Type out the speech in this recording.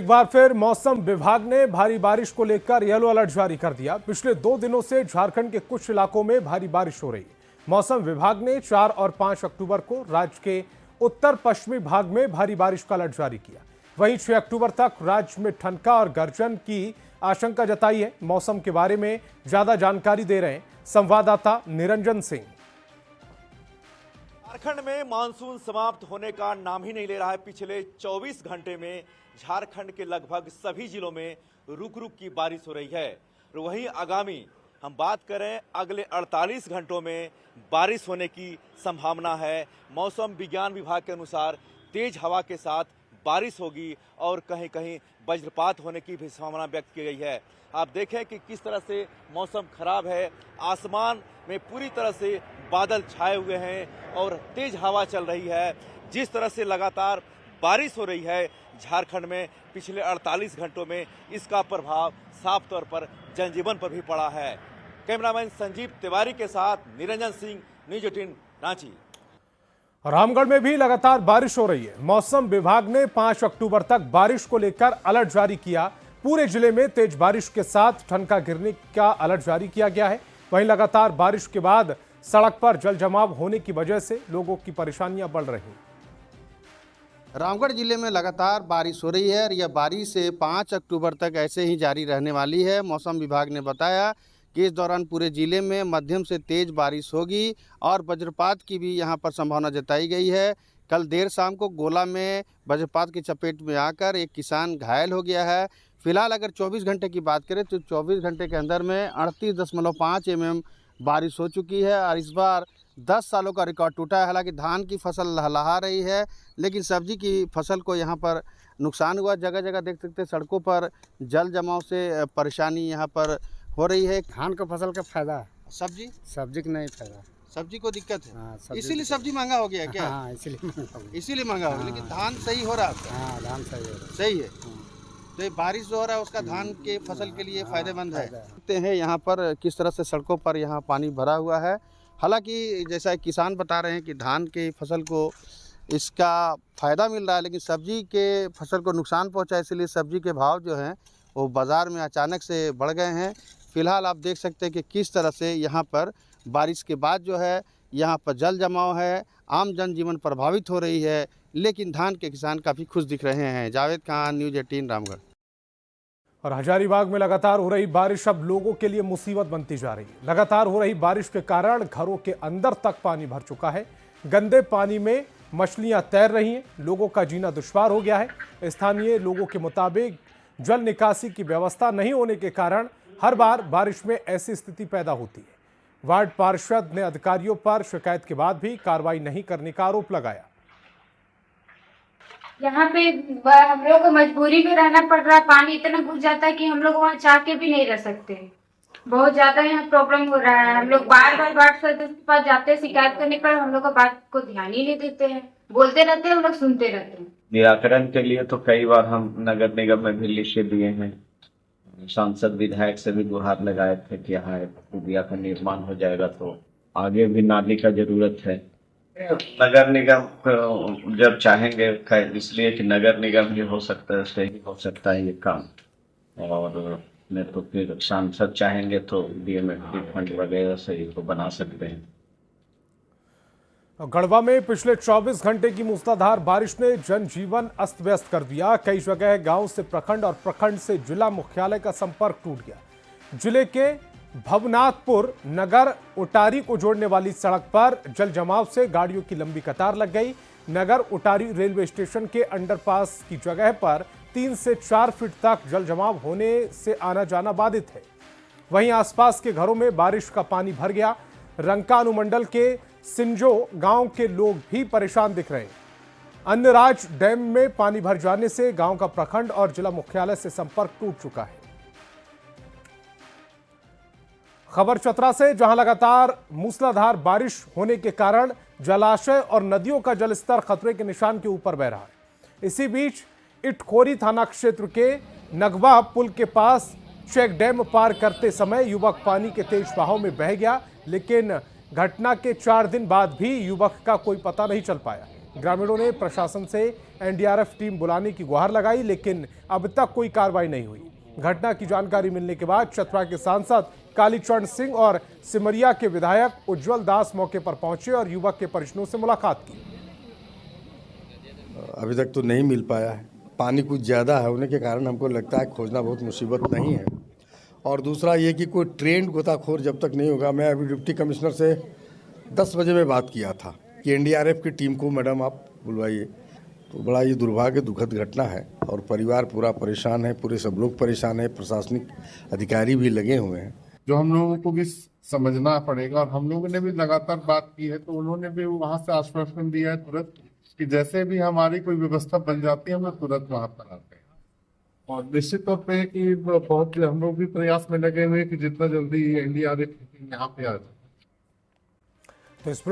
एक बार फिर मौसम विभाग ने भारी बारिश को लेकर येलो अलर्ट जारी कर दिया। पिछले 2 दिनों से झारखंड के कुछ इलाकों में भारी बारिश हो रही है। मौसम विभाग ने 4 और 5 अक्टूबर को राज्य के उत्तर पश्चिमी भाग में भारी बारिश का अलर्ट जारी किया। वहीं 6 अक्टूबर तक राज्य में ठनका और गर्जन की आशंका जताई है। मौसम के बारे में ज्यादा जानकारी दे रहे हैं संवाददाता निरंजन सिंह। झारखंड में मानसून समाप्त होने का नाम ही नहीं ले रहा है। पिछले 24 घंटे में झारखंड के लगभग सभी जिलों में रुक रुक की बारिश हो रही है। और वहीं आगामी हम बात करें अगले 48 घंटों में बारिश होने की संभावना है। मौसम विज्ञान विभाग के अनुसार तेज हवा के साथ बारिश होगी और कहीं कहीं वज्रपात होने की भी संभावना व्यक्त की गई है। आप देखें कि किस तरह से मौसम खराब है। आसमान में पूरी तरह से बादल छाए हुए हैं और तेज हवा चल रही है। जिस तरह से लगातार बारिश हो रही है झारखंड में पिछले 48 घंटों में, इसका प्रभाव साफ तौर पर जनजीवन पर भी पड़ा है। कैमरामैन संजीव तिवारी के साथ निरंजन सिंह, न्यूज 18 रांची। रामगढ़ में भी लगातार बारिश हो रही है। मौसम विभाग ने 5 अक्टूबर तक बारिश को लेकर अलर्ट जारी किया। पूरे जिले में तेज बारिश के साथ ठनका गिरने का अलर्ट जारी किया गया है। वहीं लगातार बारिश के बाद सड़क पर जल जमाव होने की वजह से लोगों की परेशानियां बढ़ रही हैं। रामगढ़ जिले में लगातार बारिश हो रही है और यह बारिश 5 अक्टूबर तक ऐसे ही जारी रहने वाली है। मौसम विभाग ने बताया कि इस दौरान पूरे जिले में मध्यम से तेज बारिश होगी और वज्रपात की भी यहां पर संभावना जताई गई है। कल देर शाम को गोला में वज्रपात की चपेट में आकर एक किसान घायल हो गया है। फिलहाल अगर 24 घंटे की बात करें तो 24 घंटे के अंदर में 38.5 mm बारिश हो चुकी है और इस बार 10 सालों का रिकॉर्ड टूटा है। हालांकि धान की फसल लहलहा रही है, लेकिन सब्जी की फसल को यहाँ पर नुकसान हुआ। जगह जगह देख सकते हैं सड़कों पर जल जमाव से परेशानी यहाँ पर हो रही है। धान का फसल का फायदा, सब्जी का नहीं फायदा, सब्जी को दिक्कत है। हाँ, इसीलिए सब्जी महंगा हो गया है क्या? हाँ, इसीलिए महंगा हो गया। लेकिन धान सही हो रहा है। हाँ, धान सही हो रहा है। सही है। तो ये बारिश जो हो रहा है उसका धान के फसल के लिए फायदेमंद है। देखते हैं यहाँ पर किस तरह से सड़कों पर यहाँ पानी भरा हुआ है। हालांकि जैसा किसान बता रहे हैं कि धान के फसल को इसका फ़ायदा मिल रहा है, लेकिन सब्जी के फसल को नुकसान पहुँचा, इसलिए सब्जी के भाव जो हैं वो बाज़ार में अचानक से बढ़ गए हैं। फिलहाल आप देख सकते हैं कि किस तरह से यहाँ पर बारिश के बाद जो है यहाँ पर जल जमाव है, आम जनजीवन प्रभावित हो रही है, लेकिन धान के किसान काफ़ी खुश दिख रहे हैं। जावेद खान, न्यूज 18 रामगढ़। और हजारीबाग में लगातार हो रही बारिश अब लोगों के लिए मुसीबत बनती जा रही है। लगातार हो रही बारिश के कारण घरों के अंदर तक पानी भर चुका है। गंदे पानी में मछलियां तैर रही हैं। लोगों का जीना दुश्वार हो गया है। स्थानीय लोगों के मुताबिक जल निकासी की व्यवस्था नहीं होने के कारण हर बार बारिश में ऐसी स्थिति पैदा होती है। वार्ड पार्षद ने अधिकारियों पर शिकायत के बाद भी कार्रवाई नहीं करने का आरोप लगाया। यहाँ पे हम लोग को मजबूरी में रहना पड़ रहा है। पानी इतना घुस जाता है कि हम लोग वहाँ चाह के भी नहीं रह सकते। बहुत ज्यादा यहाँ प्रॉब्लम हो रहा है। हम लोग बार बार वार्ड सदस्य के पास जाते हैं शिकायत करने पर, हम लोग का बात को ध्यान ही नहीं देते हैं। बोलते रहते हैं, हम लोग सुनते रहते हैं। निराकरण के लिए तो कई बार हम नगर निगम में भी लिखे दिए हैं। सांसद विधायक से भी गुहार लगाए थे कि यहाँ पुलिया का निर्माण हो जाएगा तो आगे भी नाली का जरूरत है। नगर निगम जब चाहेंगे, इसलिए कि नगर निगम ही हो सकता है, सही हो सकता है ये काम, और नहीं तो फिर सांसद चाहेंगे तो डीएमएफटी फंड वगैरह से इसको बना सकते हैं। गढ़वा में पिछले 24 घंटे की मूसलाधार बारिश ने जनजीवन अस्त व्यस्त कर दिया। कई जगह गांव से प्रखंड और प्रखंड से जिला मुख्यालय का संपर्क टूट गया। जिले के भवनाथपुर नगर उटारी को जोड़ने वाली सड़क पर जल जमाव से गाड़ियों की लंबी कतार लग गई। नगर उटारी रेलवे स्टेशन के अंडरपास की जगह पर 3 से 4 फीट तक जल जमाव होने से आना जाना बाधित है। वहीं आसपास के घरों में बारिश का पानी भर गया। रंका अनुमंडल के सिंजो गांव के लोग भी परेशान दिख रहे हैं। अन्नराज डैम में पानी भर जाने से गांव का प्रखंड और जिला मुख्यालय से संपर्क टूट चुका है। खबर चतरा से, जहां लगातार मूसलाधार बारिश होने के कारण जलाशय और नदियों का जलस्तर खतरे के निशान के ऊपर बह रहा है। इसी बीच इटखोरी थाना क्षेत्र के नगवा पुल के पास चेक डैम पार करते समय युवक पानी के तेज बहाव में बह गया, लेकिन घटना के 4 दिन बाद भी युवक का कोई पता नहीं चल पाया। ग्रामीणों ने प्रशासन से एनडीआरएफ टीम बुलाने की गुहार लगाई, लेकिन अब तक कोई कार्रवाई नहीं हुई। घटना की जानकारी मिलने के बाद चतरा के सांसद कालीचरण सिंह और सिमरिया के विधायक उज्जवल दास मौके पर पहुंचे और युवक के परिजनों से मुलाकात की। अभी तक तो नहीं मिल पाया है। पानी कुछ ज़्यादा है होने के कारण हमको लगता है खोजना बहुत मुसीबत नहीं है। और दूसरा ये कि कोई ट्रेंड गोताखोर जब तक नहीं होगा, मैं अभी डिप्टी कमिश्नर से 10 बजे में बात किया था कि एनडीआरएफ की टीम को मैडम आप बुलवाइए। तो बड़ा ये दुर्भाग्य दुखद घटना है और परिवार पूरा परेशान है, पूरे सब लोग परेशान है, प्रशासनिक अधिकारी भी लगे हुए हैं। जो हम लोगों को भी समझना पड़ेगा और हम लोगों ने भी लगातार बात की है, तो उन्होंने भी वहाँ से आश्वासन दिया है तुरंत कि जैसे भी हमारी कोई व्यवस्था बन जाती है हम लोग तुरंत वहाँ पर आते हैं। और निश्चित तौर पे कि बहुत हम लोग भी प्रयास में लगे हुए कि जितना जल्दी एनडीआरएफ यहाँ पे आ जाए। तो इस